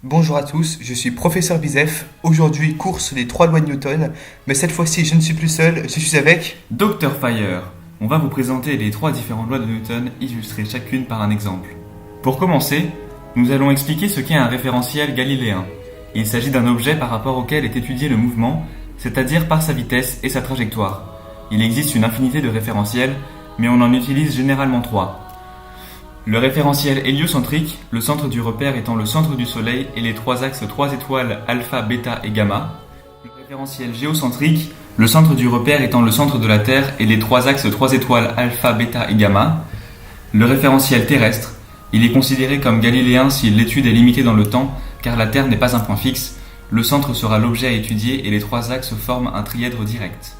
Bonjour à tous, je suis professeur Bizef. Aujourd'hui, cours sur les 3 lois de Newton, mais cette fois-ci, je ne suis plus seul, je suis avec... Dr Fire, on va vous présenter les 3 différentes lois de Newton, illustrées chacune par un exemple. Pour commencer, nous allons expliquer ce qu'est un référentiel galiléen. Il s'agit d'un objet par rapport auquel est étudié le mouvement, c'est-à-dire par sa vitesse et sa trajectoire. Il existe une infinité de référentiels, mais on en utilise généralement 3. Le référentiel héliocentrique, le centre du repère étant le centre du Soleil et les 3 axes 3 étoiles alpha, bêta et gamma. Le référentiel géocentrique, le centre du repère étant le centre de la Terre et les 3 axes 3 étoiles alpha, bêta et gamma. Le référentiel terrestre, il est considéré comme galiléen si l'étude est limitée dans le temps, car la Terre n'est pas un point fixe. Le centre sera l'objet à étudier et les 3 axes forment un trièdre direct.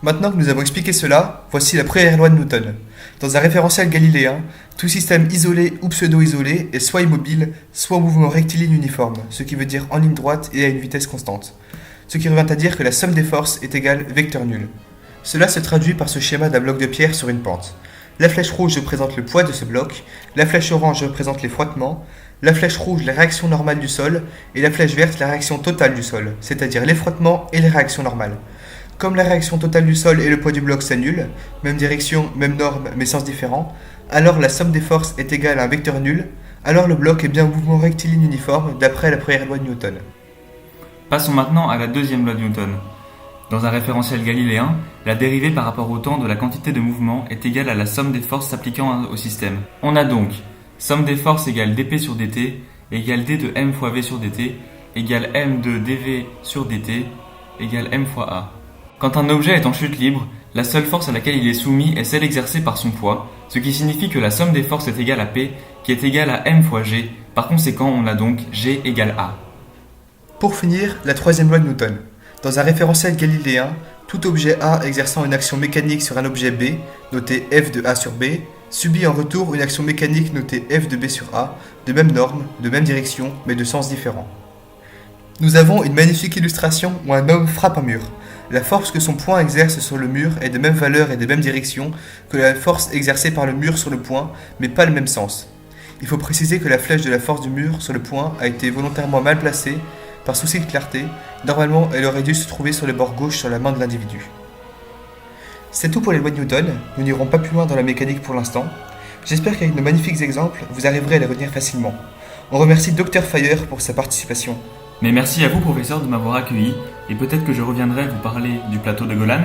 Maintenant que nous avons expliqué cela, voici la première loi de Newton. Dans un référentiel galiléen, tout système isolé ou pseudo-isolé est soit immobile, soit en mouvement rectiligne uniforme, ce qui veut dire en ligne droite et à une vitesse constante. Ce qui revient à dire que la somme des forces est égale vecteur nul. Cela se traduit par ce schéma d'un bloc de pierre sur une pente. La flèche rouge représente le poids de ce bloc, la flèche orange représente les frottements, la flèche rouge la réaction normale du sol et la flèche verte la réaction totale du sol, c'est-à-dire les frottements et les réactions normales. Comme la réaction totale du sol et le poids du bloc s'annulent, même direction, même norme, mais sens différents, alors la somme des forces est égale à un vecteur nul, alors le bloc est bien en mouvement rectiligne uniforme d'après la première loi de Newton. Passons maintenant à la deuxième loi de Newton. Dans un référentiel galiléen, la dérivée par rapport au temps de la quantité de mouvement est égale à la somme des forces s'appliquant au système. On a donc somme des forces égale dp sur dt égale d de m fois v sur dt égale m de dv sur dt égale m fois a. Quand un objet est en chute libre, la seule force à laquelle il est soumis est celle exercée par son poids, ce qui signifie que la somme des forces est égale à P, qui est égale à M fois G. Par conséquent, on a donc G égale A. Pour finir, la troisième loi de Newton. Dans un référentiel galiléen, tout objet A exerçant une action mécanique sur un objet B, noté F de A sur B, subit en retour une action mécanique notée F de B sur A, de même norme, de même direction, mais de sens différent. Nous avons une magnifique illustration où un homme frappe un mur. La force que son poing exerce sur le mur est de même valeur et de même direction que la force exercée par le mur sur le poing, mais pas le même sens. Il faut préciser que la flèche de la force du mur sur le poing a été volontairement mal placée, par souci de clarté. Normalement, elle aurait dû se trouver sur le bord gauche sur la main de l'individu. C'est tout pour les lois de Newton, nous n'irons pas plus loin dans la mécanique pour l'instant. J'espère qu'avec nos magnifiques exemples, vous arriverez à les retenir facilement. On remercie Dr Fire pour sa participation. Mais merci à vous, professeur, de m'avoir accueilli, et peut-être que je reviendrai vous parler du plateau de Golan.